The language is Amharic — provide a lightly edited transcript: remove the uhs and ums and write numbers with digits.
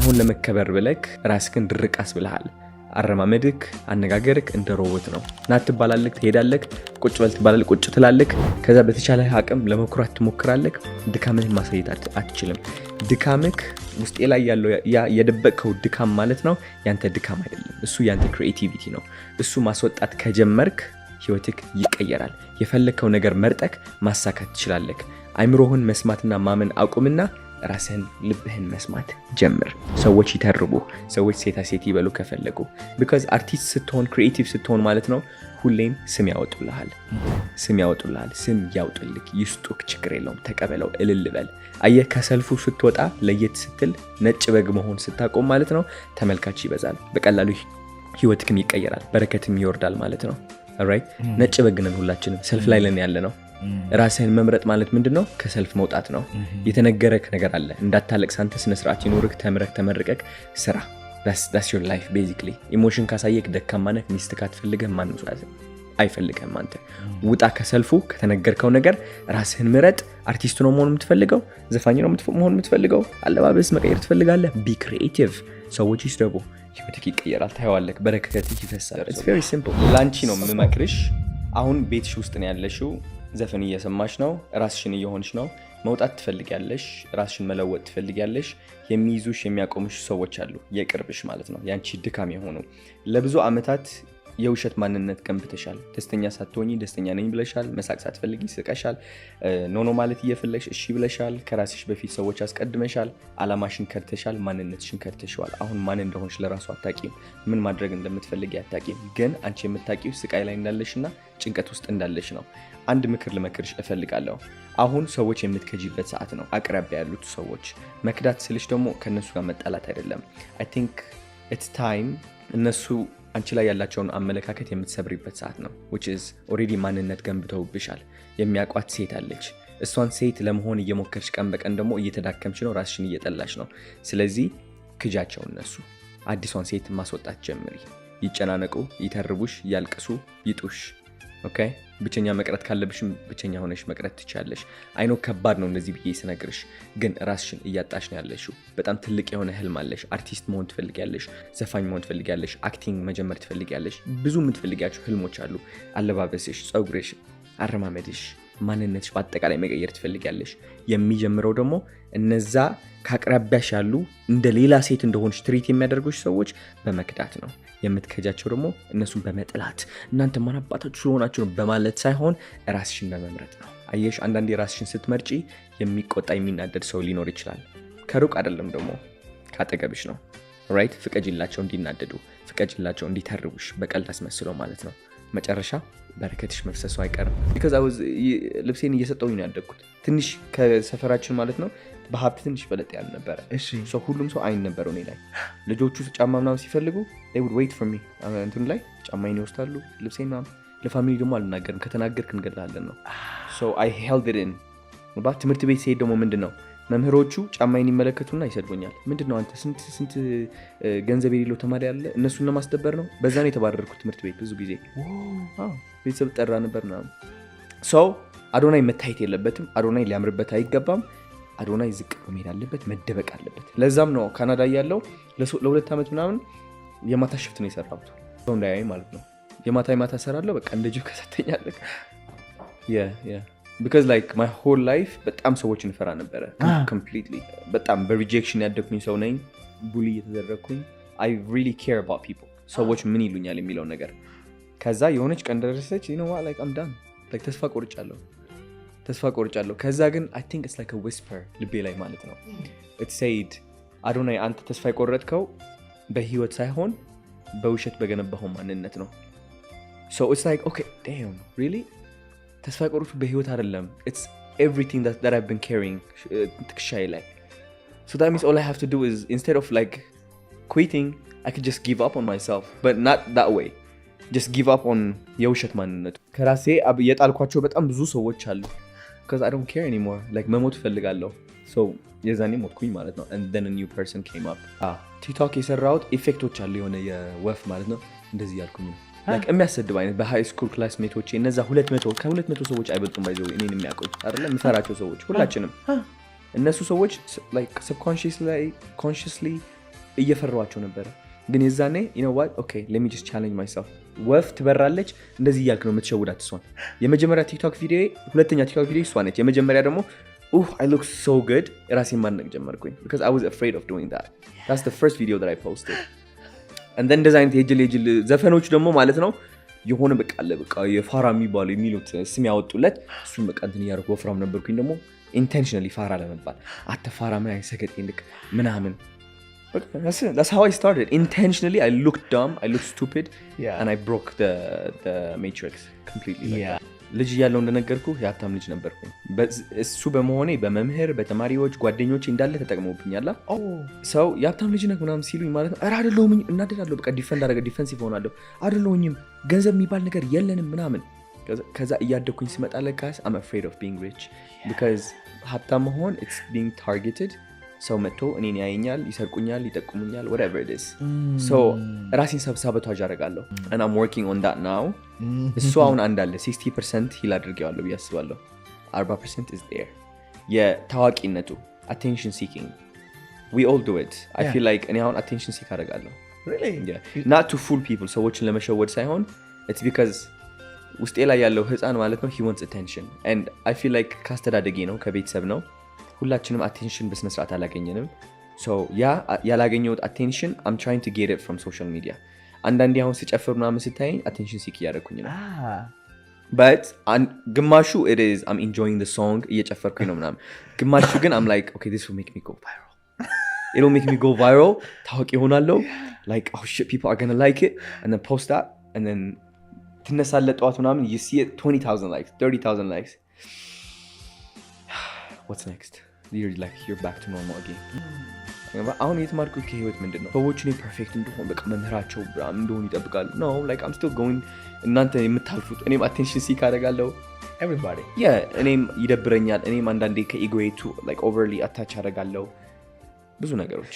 አሁን ለመከበር ብለክ ራስክን ድርቃስ ብለሃል። አረማመድክ አነጋገርክ እንደ ሮቦት ነው። ናት ትባላለክ፣ ትሄዳለክ፣ ቁጭ በል ትባላለክ፣ ቁጭ ትላለክ። ከዛ በተቻለ አቅም ለመኩራት ትሞክራለክ። ድካምህን ማሳየት አትችልም። ድካምክ ውስጤ ላይ ያለው ያ የደበቀው ድካም ማለት ነው ያንተ ድካም አይደለም። እሱ ያንተ ክሪኤቲቪቲ ነው። እሱ ማስወጣት ከጀመርክ ህይወትክ ይቀየራል። የፈለከው ነገር መርጠክ ማሳካት ትችላለክ። አይምሮህን መስማትና ማመን አቁምና ራስህን ልብህን መስማት ጀምር። ሰዎች ይተርቡ፣ ሰዎች ሴታ ሴት ይበሉ ከፈለጉ because አርቲስት ስትሆን ክሪኤቲቭ ስትሆን ማለት ነው ሁሌም ስም ያወጡልሃል። ስም ያውጡልክ፣ ይስጡክ፣ ችግር የለውም፣ ተቀበለው፣ እልል በል። አየህ ከሰልፉ ስትወጣ ለየት ስትል ነጭ በግ መሆን ስታቆም ማለት ነው ተመልካች ይበዛል። በቀላሉ ህይወትክም ይቀየራል፣ በረከትም ይወርዳል ማለት ነው። ኦልራይት ነጭ በግ ነን ሁላችንም፣ ሰልፍ ላይ ነን ያለ ነው። ራስህን መምረጥ ማለት ምንድነው? ከሰልፍ መውጣት ነው። የተነገረክ ነገር አለ እንዳታለቅስ፣ አንተ ስነ ስርዓት ይኖርክ፣ ተምረክ ተመርቀክ ስራ። that's your life basically። ኢሞሽን ካሳየክ ደካማ ነህ፣ ሚስትህ አትፈልግህ፣ ማንም ሰው አይፈልግህም። አንተ ውጣ ከሰልፉ፣ ከተነገርከው ነገር ራስህን ምረጥ። አርቲስት ነው መሆን የምትፈልገው? ዘፋኝ ነው መሆን የምትፈልገው? አለባበስ መቀየር ትፈልጋለህ? ቢ ክሪኤቲቭ። ሰዎች ይስደቡ፣ ህይወትክ ይቀየራል፣ ታየዋለህ፣ በረከትህ ይፈሳል። it's very simple። ላንቺ ነው የምመክርሽ። አሁን ቤትሽ ውስጥ ነው ያለሽው፣ ዘፈን እየሰማሽ ነው፣ ራስሽን እየሆንሽ ነው። መውጣት ትፈልጊያለሽ፣ ራስሽን መለወጥ ትፈልጊያለሽ። የሚይዙሽ የሚያቆሙሽ ሰዎች አሉ፣ የቅርብሽ ማለት ነው፣ ያንቺ ድካም የሆኑ። ለብዙ አመታት የውሸት ማንነት ገንብተሻል። ደስተኛ ሳትሆኚ ደስተኛ ነኝ ብለሻል። መሳቅ ሳትፈልጊ ስቀሻል። ኖ ማለት እየፈለግሽ እሺ ብለሻል። ከራስሽ በፊት ሰዎች አስቀድመሻል። አላማሽን ከድተሻል፣ ማንነትሽን ከድተሻል። አሁን ማን እንደሆንሽ ለራሱ አታቂም፣ ምን ማድረግ እንደምትፈልጊ አታቂም። ግን አንቺ የምታቂው ስቃይ ላይ እንዳለሽና ጭንቀት ውስጥ እንዳለሽ ነው። አንድ ምክር ልመክርሽ እፈልጋለሁ። አሁን ሰዎች የምትከጂበት ሰዓት ነው። አቅራቢያ ያሉት ሰዎች መክዳት ስልሽ ደግሞ ከነሱ ጋር መጣላት አይደለም። I think it's time እነሱ አንቺ ላይ ያላቸውን አመለካከት የምትሰብሪበት ሰዓት ነው። which is already ማንነት ገንብተውብሻል። የሚያቋት ሴት አለች። እሷን ሴት ለመሆን እየሞከርሽ ቀን በቀን ደግሞ እየተዳከምሽ ነው፣ ራስሽን እየጠላሽ ነው። ስለዚህ ክጃቸው። እነሱ አዲሷን ሴት ማስወጣት ጀምሪ። ይጨናነቁ፣ ይተርቡሽ፣ ያልቅሱ፣ ይጡሽ። ኦኬ ብቸኛ መቅረት ካለብሽም ብቸኛ ሆነሽ መቅረት ትችያለሽ። አይኖ ከባድ ነው እንደዚህ ብዬ ስነግርሽ፣ ግን ራስሽን እያጣሽ ነው ያለሽው። በጣም ትልቅ የሆነ ህልም አለሽ። አርቲስት መሆን ትፈልጊያለሽ፣ ዘፋኝ መሆን ትፈልጊያለሽ፣ አክቲንግ መጀመር ትፈልጊያለሽ። ብዙ የምትፈልጊያቸው ህልሞች አሉ። አለባበስሽ፣ ጸጉርሽ፣ አረማመድሽ፣ ማንነትሽ በአጠቃላይ መቀየር ትፈልጊያለሽ። የሚጀምረው ደግሞ እነዛ ከአቅራቢያሽ ያሉ እንደ ሌላ ሴት እንደሆንሽ ትሪት የሚያደርጉሽ ሰዎች በመክዳት ነው። የምትከጃቸው ደግሞ እነሱን በመጥላት እናንተ ማን አባታችሁ ስለሆናችሁ ነው በማለት ሳይሆን ራስሽን በመምረጥ ነው። አየሽ አንዳንዴ ራስሽን ስትመርጪ የሚቆጣ የሚናደድ ሰው ሊኖር ይችላል። ከሩቅ አይደለም ደግሞ ካጠገብሽ ነው። ራይት ፍቀጅላቸው እንዲናደዱ፣ ፍቀጅላቸው እንዲተርቡሽ፣ በቀልድ አስመስለው ማለት ነው። መጨረሻ በረከትሽ መፍሰሱ አይቀርም። because ልብሴን እየሰጠሁኝ ነው ያደግኩት። ትንሽ ከሰፈራችን ማለት ነው በሀብት ትንሽ በለጥ ያለ ነበረ። ሰው ሁሉም ሰው አይን ነበረው እኔ ላይ። ልጆቹ ጫማ ምናምን ሲፈልጉ they would wait for me እንትን ላይ ጫማዬን ይወስዳሉ፣ ልብሴን ምናምን። ለፋሚሊ ደግሞ አልናገርም፣ ከተናገርክ እንገድልሃለን ነው። so I held it in። ትምህርት ቤት ሲሄድ ደግሞ ምንድን ነው መምህሮቹ ጫማዬን ይመለከቱና ይሰድቡኛል። ምንድነው አንተ ስንት ገንዘብ የሌለው ተማሪ ያለ እነሱን ለማስደበር ነው። በዛ ነው የተባረርኩት ትምህርት ቤት ብዙ ጊዜ። ቤተሰብ ጠራ ነበር ምናምን። ሰው አዶናይ መታየት የለበትም፣ አዶናይ ሊያምርበት አይገባም። አዶናይ ዝቅ መሄድ አለበት፣ መደበቅ አለበት። ለዛም ነው ካናዳ ያለው ለ2 ዓመት ምናምን የማታ ሽፍት ነው የሰራሁት። ሰው እንዳያይ ማለት ነው። የማታ ሰራለሁ በቃ እንደ ጅብ ከሰተኛለህ። because like my whole life በጣም ሰዎችን ፈራ ነበረ completely። በጣም በሪጀክሽን ያደኩኝ ሰው ነኝ። ቡሊ እየተደረኩኝ I really care about people። ሰዎች ምን ይሉኛል የሚለው ነገር። ከዛ የሆነች ቀን ደረሰች you know what like I'm done like ተስፋ ቆርጫለሁ። ከዛ ግን I think it's like a whisper ልቤ ላይ ማለት ነው it said አዶናይ አንተ ተስፋ የቆረጥከው በህይወት ሳይሆን በውሸት በገነባው ማንነት ነው። so it's like okay damn really ተስፋ ቆርጡ በህይወት አይደለም። it's everything that I've been carrying ትክሻዬ ላይ። so that means all I have to do is instead of like quitting I could just give up on myself but not that way. just give up on የውሸት ማንነቱ። ከራሴ የጣልኳቸው በጣም ብዙ ሰዎች አሉ because I don't care anymore like መሞት ፈልጋለሁ። so የዛኔ ሞትኩኝ ማለት ነው and then a new person came up። ቲክቶክ የሰራሁት ኢፌክቶች አሉ የሆነ የወፍ ማለት ነው እንደዚህ ያልኩኝ like የሚያሰድብ አይነት በሃይ ስኩል ክላስሜቶቼ እነዛ 200 ሰዎች አይበልጡም ባይዘው እኔን የሚያውቁኝ አይደለም የምፈራቸው ሰዎች ሁላችንም። እነሱ ሰዎች like subconsciously እየፈራኋቸው ነበር። ግን የዛኔ you know what okay let me just challenge myself ወፍ ትበራለች እንደዚህ እያልክ ነው የምትሸውዳት እሷን። የመጀመሪያ ቲክቶክ ቪዲዮ ሁለተኛ ቲክቶክ ቪዲዮ እሷ ነች። የመጀመሪያ ደግሞ I look so good ራሴን ማድነቅ ጀመርኩኝ because I was afraid of doing that. That's the first video that I posted. and then እንደዛ አይነት የጅል ዘፈኖች ደግሞ ማለት ነው የሆነ በቃ አለ በቃ የፋራ የሚሉት ስም ያወጡለት እሱን በቃ እንትን እያደረኩ ወፍራም ነበርኩኝ ደግሞ intentionally ፋራ ለመባል አተፋራ ምን አይሰገጥ ልክ ምናምን That's how I started. Intentionally, I looked dumb, I looked stupid, and I broke the matrix completely. Yeah. ልጅ እያለሁ እንደነገርኩ የሀብታም ልጅ ነበርኩኝ። እሱ በመሆኔ በመምህር በተማሪዎች ጓደኞቼ እንዳለ ተጠቅመውብኛል። ሰው የሀብታም ልጅ ነህ ምናምን ሲሉኝ ማለት ነው ኧረ አይደለሁም እናደዳለሁ። በቃ ዲፌንሲቭ ሆናለሁ። አይደለሁኝም ገንዘብ የሚባል ነገር የለንም ምናምን። ከዛ እያደግኩኝ ስመጣ ለካስ I'm afraid of being rich because ሀብታም መሆን it's being targeted. ሰው መጥቶ እኔን ያየኛል፣ ይሰርቁኛል፣ ይጠቁሙኛል whatever it is. So ራሴን ሳቦታጅ አደርጋለሁ and I'm working on that now. እሱ አሁን አንዳለ 60% ሂል አድርጌዋለሁ ብዬ አስባለሁ። 40% is there. የታዋቂነቱ attention seeking. We all do it. I feel like እኔ አሁን attention seek አደርጋለሁ. Really? Yeah. Not to fool people. ሰዎችን ለመሸወድ ሳይሆን it's because ውስጤ ላይ ያለው ህፃን ማለት ነው he wants attention and I feel like ካስተዳደጌ ነው ከቤተሰብ ነው ሁላችንም attention በስነ ስርዓት አላገኘንም። so ያላገኘሁት attention I'm trying to get it from social media. አንዳንዴ አሁን ሲጨፍር ምናምን ስታየኝ attention seek እያደረኩኝ ነው but ግማሹ it is I'm enjoying the song እየጨፈርኩኝ ነው ምናምን ግማሹ ግን I'm like okay this will make me go viral. It will make me go viral. ታዋቂ ሆናለሁ like oh shit people are gonna like it and then post that and then ትነሳለህ ጠዋት ምናምን you see it 20,000 likes 30,000 likes. What's next? You're back to normal again. አሁን የተማርኩ ከህይወት ምንድነው ሰዎች እኔ ፐርፌክት እንደሆን በቃ መምህራቸው እንደሆኑ ይጠብቃሉ። no like I'm still going እናንተ የምታልፉት እኔም attention seek አደርጋለሁ everybody. እኔም ይደብረኛል። እኔም አንዳንዴ ከኢጎዬ to like overly attach አደርጋለሁ ብዙ ነገሮች